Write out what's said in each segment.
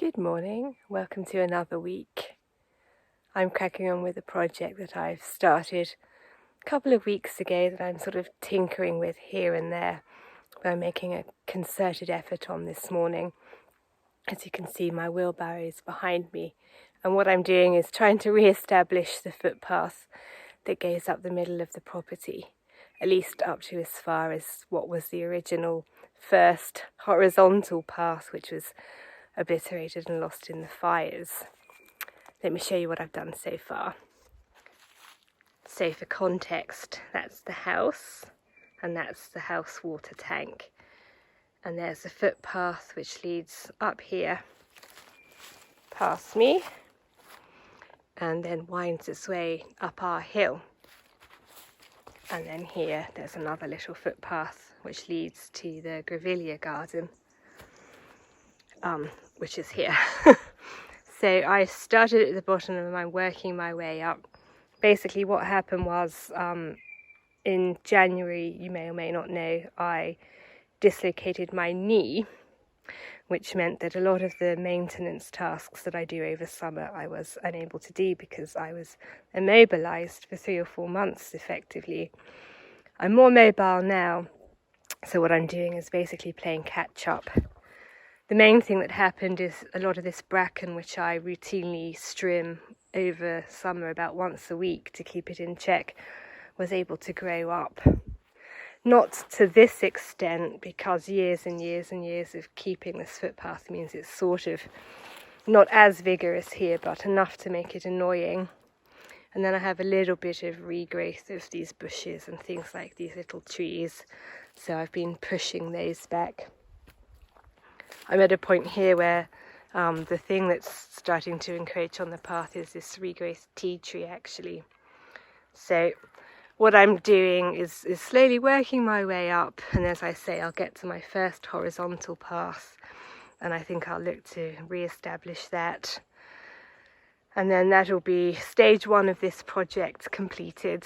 Good morning, welcome to another week. I'm cracking on with a project that I've started a couple of weeks ago that I'm sort of tinkering with here and there, but I'm making a concerted effort on this morning. As you can see, my wheelbarrow is behind me, and what I'm doing is trying to re-establish the footpath that goes up the middle of the property, at least up to as far as what was the original first horizontal path, which was obliterated and lost in the fires. Let me show you what I've done so far. So for context, that's the house, and that's the house water tank. And there's a footpath which leads up here, past me, and then winds its way up our hill. And then here, there's another little footpath which leads to the grevillea garden, which is here. So I started at the bottom and I'm working my way up. Basically what happened was in January, you may or may not know, I dislocated my knee, which meant that a lot of the maintenance tasks that I do over summer I was unable to do because I was immobilized for 3 or 4 months effectively. I'm more mobile now, so what I'm doing is basically playing catch up. The main thing that happened is a lot of this bracken, which I routinely trim over summer about once a week to keep it in check, was able to grow up. Not to this extent, because years and years and years of keeping this footpath means it's sort of not as vigorous here, but enough to make it annoying. And then I have a little bit of regrowth of these bushes and things like these little trees, so I've been pushing those back. I'm at a point here where the thing that's starting to encroach on the path is this regrowth tea tree actually. So what I'm doing is slowly working my way up, and as I say, I'll get to my first horizontal path, and I think I'll look to re-establish that. And then that'll be stage 1 of this project completed.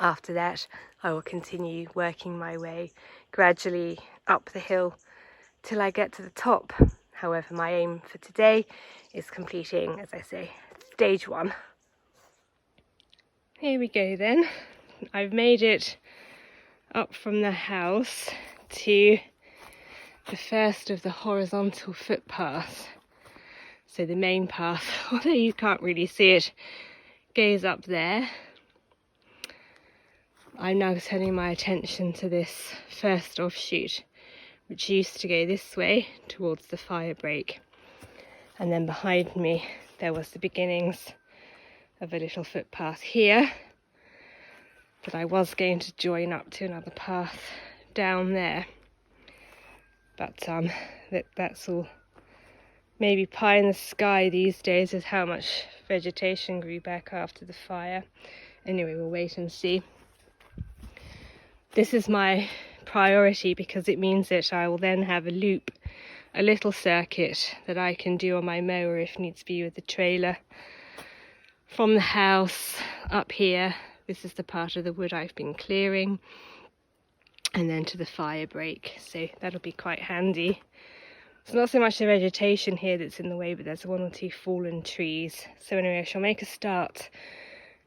After that, I will continue working my way gradually up the hill till I get to the top. However, my aim for today is completing, as I say, stage 1. Here we go then. I've made it up from the house to the first of the horizontal footpaths. So the main path, although you can't really see it, goes up there. I'm now turning my attention to this first offshoot, which used to go this way towards the fire break. And then behind me there was the beginnings of a little footpath here that I was going to join up to another path down there. But that's all maybe pie in the sky these days with how much vegetation grew back after the fire. Anyway, we'll wait and see. This is my priority because it means that I will then have a loop, a little circuit that I can do on my mower if needs be with the trailer. From the house up here, this is the part of the wood I've been clearing, and then to the fire break, so that'll be quite handy. It's not so much the vegetation here that's in the way, but there's 1 or 2 fallen trees. So anyway, I shall make a start,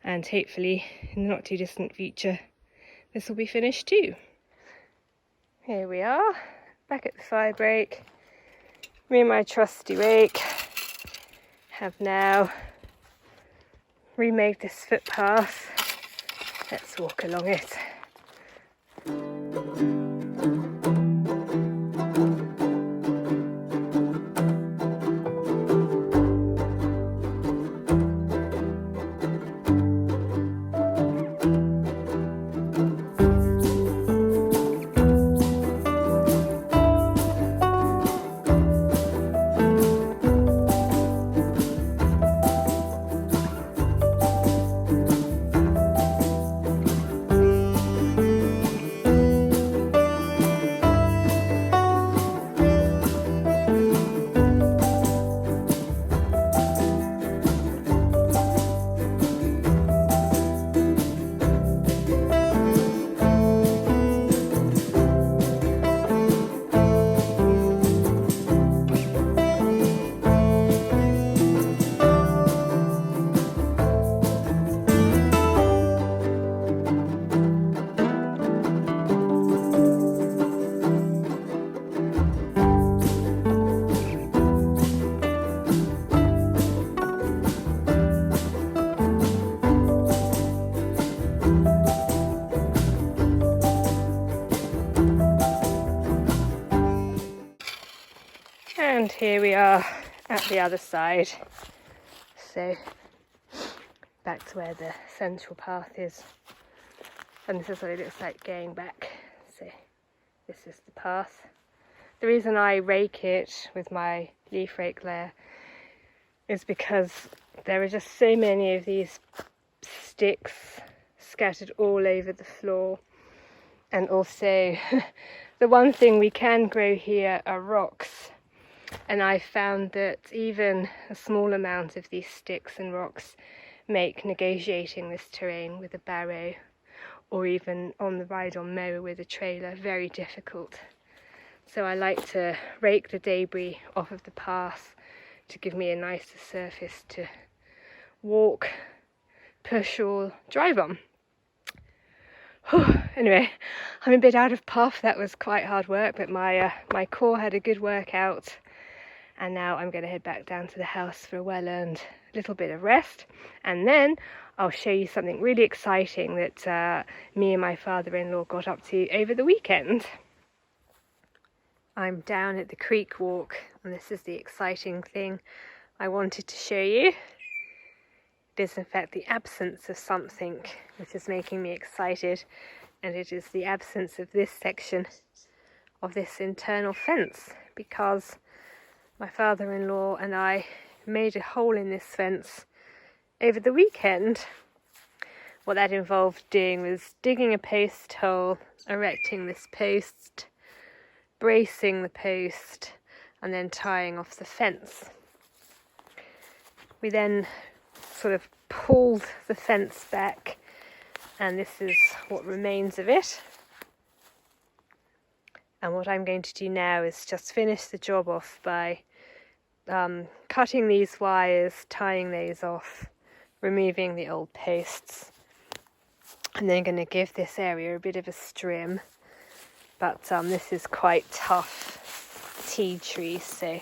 and hopefully in the not too distant future this will be finished too. Here we are, back at the fire break. Me and my trusty rake have now remade this footpath. Let's walk along it. here we are at the other side. So back to where the central path is. And this is what it looks like going back. So this is the path. The reason I rake it with my leaf rake there is because there are just so many of these sticks scattered all over the floor. And also the one thing we can grow here are rocks. And I found that even a small amount of these sticks and rocks make negotiating this terrain with a barrow or even on the ride on mower with a trailer very difficult. So I like to rake the debris off of the path to give me a nicer surface to walk, push or drive on. Anyway, I'm a bit out of puff. That was quite hard work, but my core had a good workout, and now I'm going to head back down to the house for a well-earned little bit of rest, and then I'll show you something really exciting that me and my father-in-law got up to over the weekend. I'm down at the creek walk, and this is the exciting thing I wanted to show you. It is in fact the absence of something which is making me excited, and it is the absence of this section of this internal fence, because my father-in-law and I made a hole in this fence over the weekend. What that involved doing was digging a post hole, erecting this post, bracing the post, and then tying off the fence. We then sort of pulled the fence back, and this is what remains of it. And what I'm going to do now is just finish the job off by cutting these wires, tying those off, removing the old posts, and then going to give this area a bit of a trim. But this is quite tough tea tree, so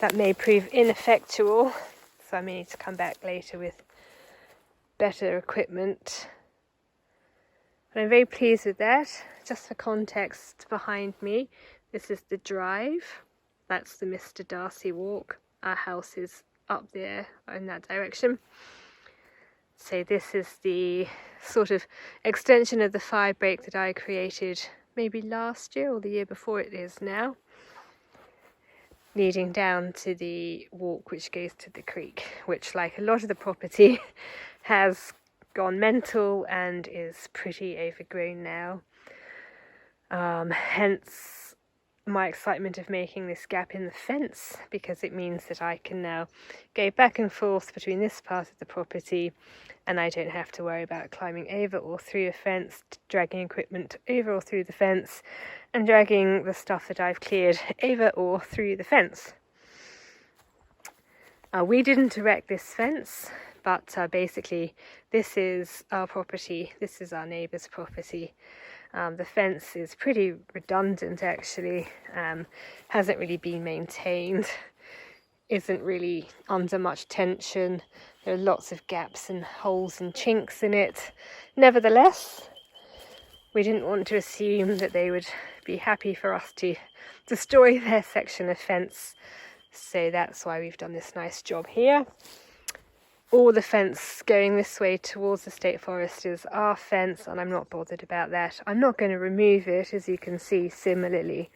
that may prove ineffectual. So I may need to come back later with better equipment. But I'm very pleased with that. Just for context behind me, this is the drive. That's the Mr. Darcy walk. Our house is up there in that direction. So this is the sort of extension of the fire break that I created maybe last year or the year before it is now, leading down to the walk which goes to the creek, which, like a lot of the property, has gone mental and is pretty overgrown now. Hence my excitement of making this gap in the fence, because it means that I can now go back and forth between this part of the property, and I don't have to worry about climbing over or through a fence, dragging equipment over or through the fence, and dragging the stuff that I've cleared over or through the fence. We didn't erect this fence, but basically this is our property, this is our neighbour's property. The fence is pretty redundant actually, hasn't really been maintained, isn't really under much tension. There are lots of gaps and holes and chinks in it. Nevertheless, we didn't want to assume that they would be happy for us to destroy their section of fence, so that's why we've done this nice job here. All the fence going this way towards the state forest is our fence, and I'm not bothered about that. I'm not going to remove it, as you can see similarly.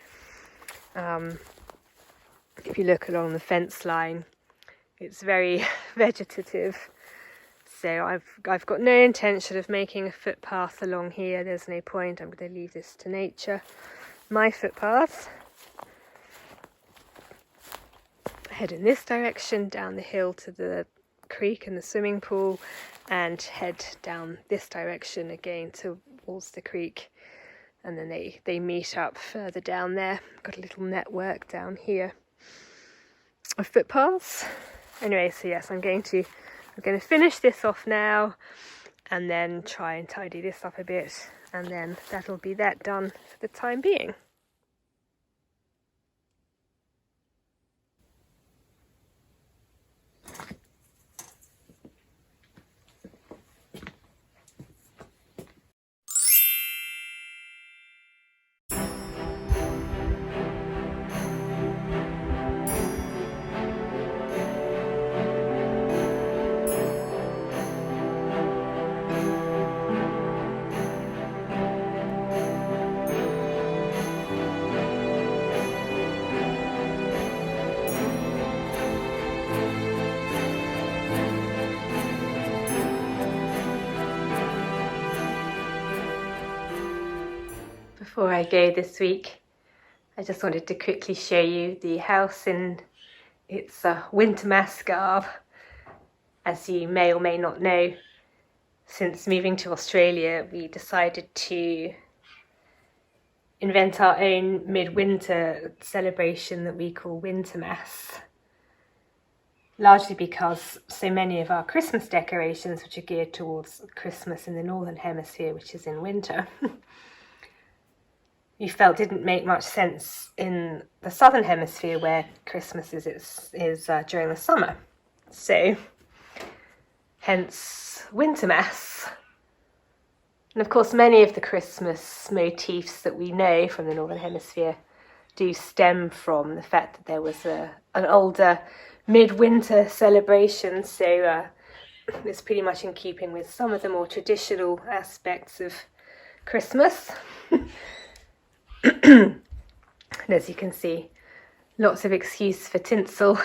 If you look along the fence line, it's very vegetative. So I've got no intention of making a footpath along here. There's no point. I'm going to leave this to nature. My footpath head in this direction down the hill to the creek and the swimming pool, and head down this direction again towards the creek, and then they meet up further down there. Got a little network down here of footpaths. Anyway, so yes, I'm going to finish this off now, and then try and tidy this up a bit, and then that'll be that done for the time being. Before I go this week, I just wanted to quickly show you the house in its Wintermas garb. As you may or may not know, since moving to Australia, we decided to invent our own midwinter celebration that we call Wintermas. Largely because so many of our Christmas decorations, which are geared towards Christmas in the Northern Hemisphere, which is in winter, we felt didn't make much sense in the Southern Hemisphere where Christmas is during the summer. So, hence Wintermas. And of course, many of the Christmas motifs that we know from the Northern Hemisphere do stem from the fact that there was an older midwinter celebration. So it's pretty much in keeping with some of the more traditional aspects of Christmas. And as you can see, lots of excuse for tinsel.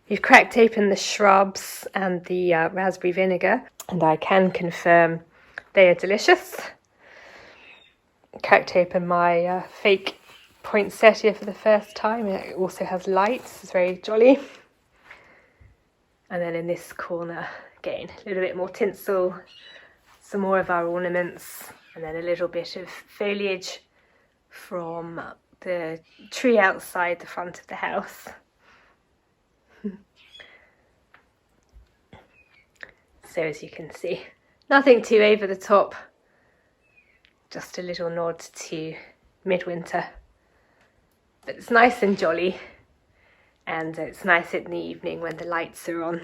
We've cracked open the shrubs and the raspberry vinegar, and I can confirm they are delicious. Cracked open my fake poinsettia for the first time. It also has lights, it's very jolly. And then in this corner, again, a little bit more tinsel, some more of our ornaments, and then a little bit of foliage from the tree outside the front of the house. So as you can see, nothing too over the top, just a little nod to midwinter. But it's nice and jolly, and it's nice in the evening when the lights are on.